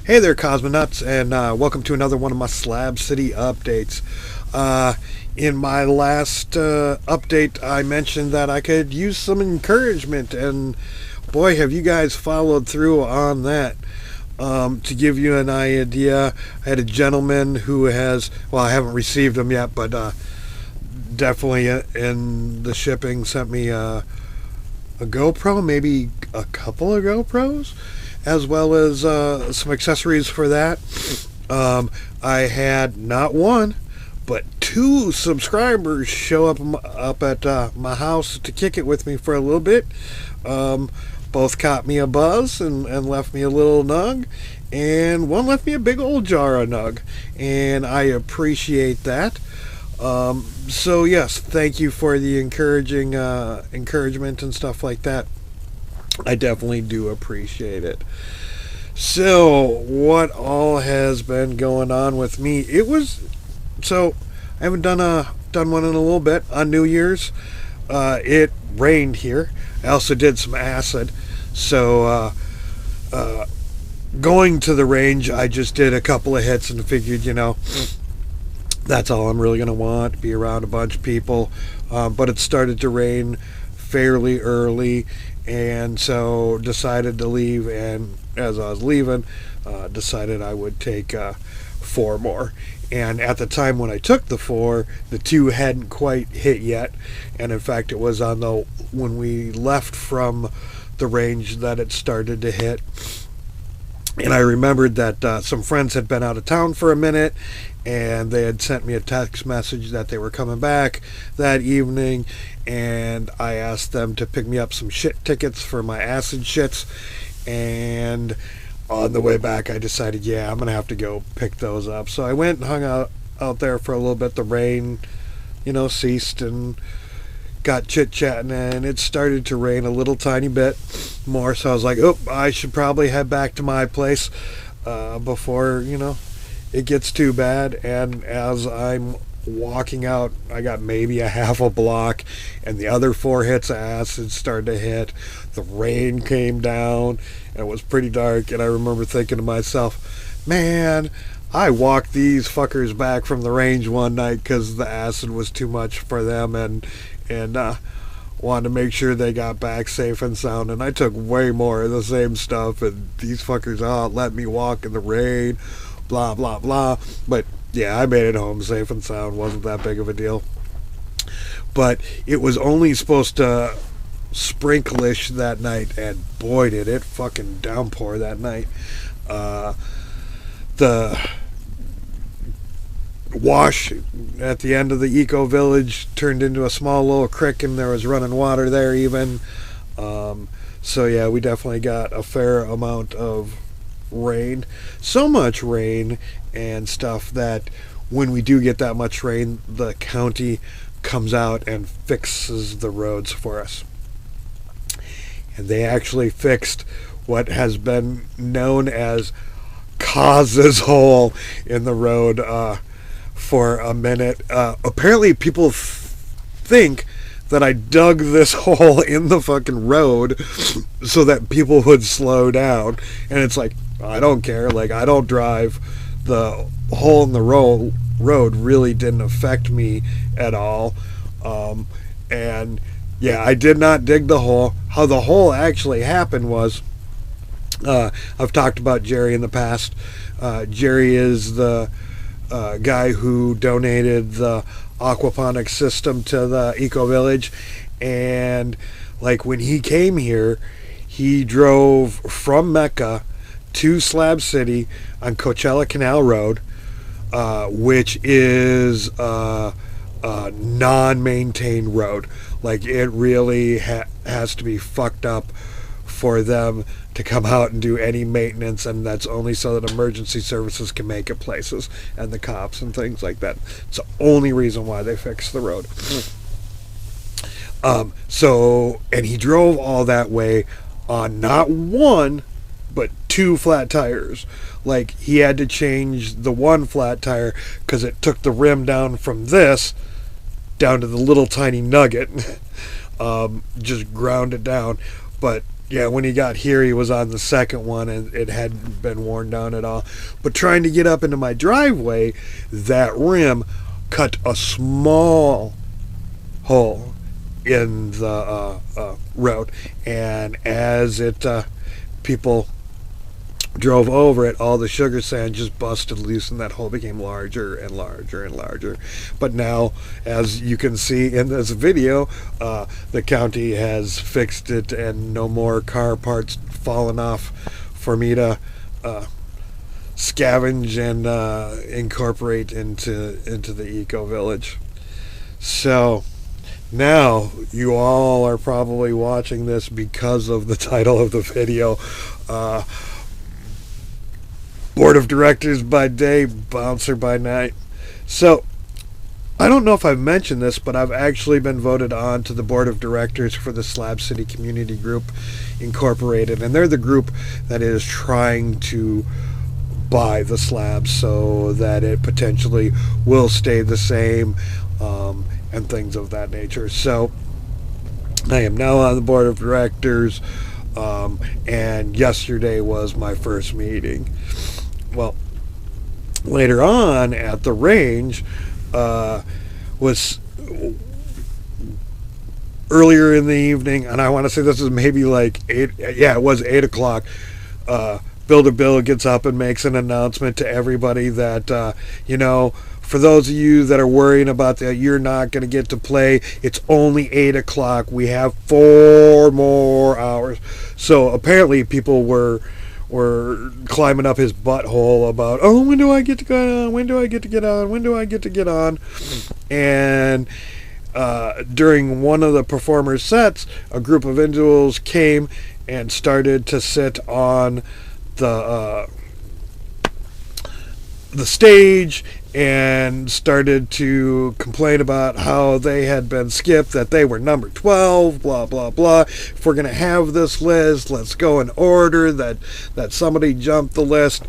Hey there, Cosmonauts, and welcome to another one of my Slab City updates. In my last update, I mentioned that I could use some encouragement, and boy, have you guys followed through on that. To give you an idea, I had a gentleman who has, well, I haven't received them yet, but definitely in the shipping, sent me a GoPro, maybe a couple of GoPros, as well as some accessories for that. I had not one, but two subscribers show up at my house to kick it with me for a little bit. Both caught me a buzz and left me a little nug, and one left me a big old jar of nug, and I appreciate that. So yes, thank you for the encouragement and stuff like that. I definitely do appreciate it. So, what all has been going on with me? I haven't done one in a little bit. On New Year's, it rained here. I also did some acid. So, going to the range, I just did a couple of hits and figured, that's all I'm really going to want, to be around a bunch of people. But it started to rain fairly early, and so decided to leave, and as I was leaving, decided I would take 4 more. And at the time when I took the 4, the 2 hadn't quite hit yet, and in fact it was when we left from the range that it started to hit. And I remembered that some friends had been out of town for a minute, and they had sent me a text message that they were coming back that evening, and I asked them to pick me up some shit tickets for my acid shits. And on the way back, I decided, I'm going to have to go pick those up. So I went and hung out there for a little bit. The rain, ceased, and got chit-chatting, and it started to rain a little tiny bit more. So I was like, I should probably head back to my place before, it gets too bad. And as I'm walking out, I got maybe a half a block, and the other 4 hits of acid started to hit. The rain came down, and it was pretty dark, and I remember thinking to myself, man, I walked these fuckers back from the range one night because the acid was too much for them, and wanted to make sure they got back safe and sound, and I took way more of the same stuff, and these fuckers let me walk in the rain, blah blah blah. But yeah, I made it home safe and sound. Wasn't that big of a deal. But it was only supposed to sprinkleish that night, and boy did it fucking downpour that night. The wash at the end of the Ecovillage turned into a small little creek, and there was running water there even. So yeah, we definitely got a fair amount of rain. So much rain and stuff that when we do get that much rain, the county comes out and fixes the roads for us. And they actually fixed what has been known as Cause's hole in the road for a minute. Apparently people think that I dug this hole in the fucking road so that people would slow down. And it's like, I don't care. Like, I don't drive. The hole in the road really didn't affect me at all. And yeah, I did not dig the hole. How the hole actually happened was, I've talked about Jerry in the past. Jerry is the guy who donated the aquaponics system to the Ecovillage, and like when he came here, he drove from Mecca to Slab City on Coachella Canal Rd, which is a non-maintained road. Like, it really has to be fucked up for them to come out and do any maintenance, and that's only so that emergency services can make it places, and the cops and things like that. It's the only reason why they fixed the road. And he drove all that way on not one, but 2 flat tires. Like, he had to change the one flat tire because it took the rim down from this down to the little tiny nugget. Just ground it down. But yeah, when he got here, he was on the second one, and it hadn't been worn down at all. But trying to get up into my driveway, that rim cut a small hole in the road, and as people drove over it, all the sugar sand just busted loose, and that hole became larger and larger and larger. But now, as you can see in this video, the county has fixed it, and no more car parts falling off for me to scavenge and incorporate into the Ecovillage. So now you all are probably watching this because of the title of the video. Board of Directors by day, bouncer by night. So, I don't know if I've mentioned this, but I've actually been voted on to the Board of Directors for the Slab City Community Group Incorporated, and they're the group that is trying to buy the slab so that it potentially will stay the same, and things of that nature. So, I am now on the Board of Directors, and yesterday was my first meeting. Well, later on at the range, was earlier in the evening, and I want to say this is maybe like 8, yeah, it was 8 o'clock. Builder Bill gets up and makes an announcement to everybody that, for those of you that are worrying about that you're not going to get to play, it's only 8 o'clock. We have 4 more hours. So apparently people were climbing up his butthole about, oh, when do I get to go on? When do I get to get on? When do I get to get on? And during one of the performers' sets, a group of individuals came and started to sit on the stage and started to complain about how they had been skipped, that they were number 12, blah, blah, blah. If we're going to have this list, let's go in order, that somebody jumped the list.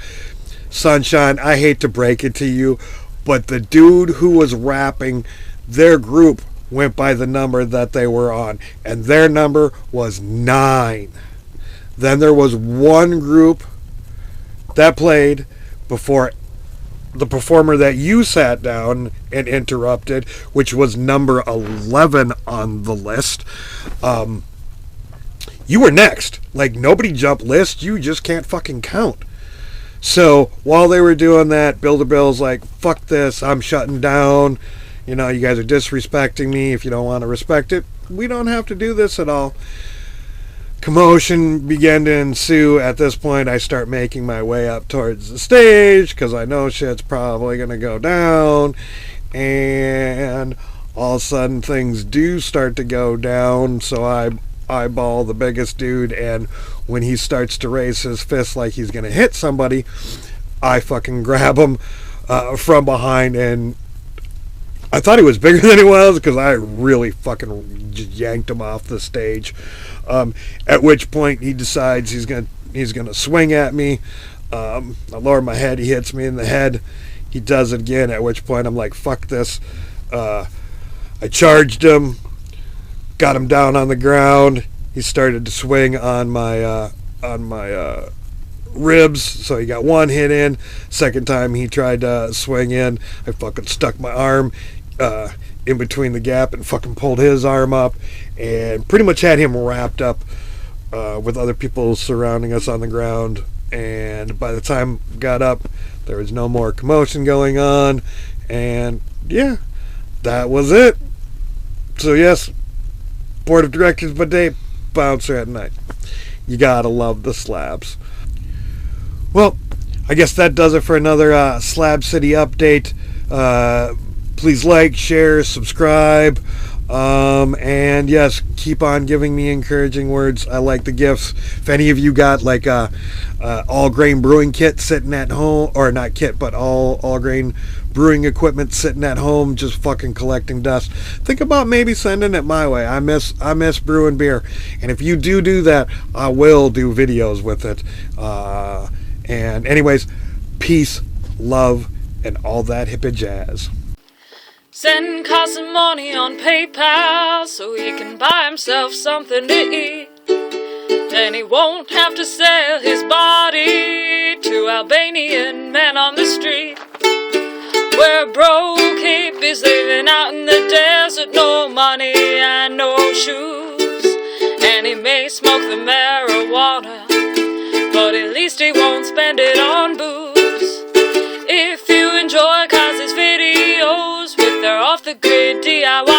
Sunshine, I hate to break it to you, but the dude who was rapping, their group went by the number that they were on, and their number was 9. Then there was one group that played before the performer that you sat down and interrupted, which was number 11 on the list. You were next. Like, nobody jumped list. You just can't fucking count. So while they were doing that, Builder Bill's like, fuck this, I'm shutting down. You guys are disrespecting me. If you don't want to respect it, we don't have to do this at all. Commotion began to ensue. At this point, I start making my way up towards the stage because I know shit's probably going to go down. And all of a sudden, things do start to go down. So I eyeball the biggest dude, and when he starts to raise his fist like he's going to hit somebody, I fucking grab him from behind, and I thought he was bigger than he was because I really fucking just yanked him off the stage. At which point he decides he's gonna swing at me. I lower my head. He hits me in the head. He does it again. At which point I'm like, "Fuck this!" I charged him, got him down on the ground. He started to swing on my ribs, so he got one hit in. Second time he tried to swing in, I fucking stuck my arm in between the gap and fucking pulled his arm up and pretty much had him wrapped up with other people surrounding us on the ground. And by the time I got up, there was no more commotion going on, and yeah, that was it. So yes, Board of Directors by day, bouncer at night. You gotta love the slabs. Well, I guess that does it for another Slab City update. Please like, share, subscribe, and yes, keep on giving me encouraging words. I like the gifts. If any of you got like a all grain brewing kit sitting at home, or not kit, but all grain brewing equipment sitting at home, just fucking collecting dust, think about maybe sending it my way. I miss brewing beer, and if you do that, I will do videos with it. And anyways, peace, love, and all that hippie jazz. Send Carson money on PayPal so he can buy himself something to eat. Then he won't have to sell his body to Albanian men on the street. We're broke hippies living out in the desert, no money and no shoes. And he may smoke the marijuana, but at least he won't spend it on booze. If you enjoy Kazi's videos with their off-the-grid DIY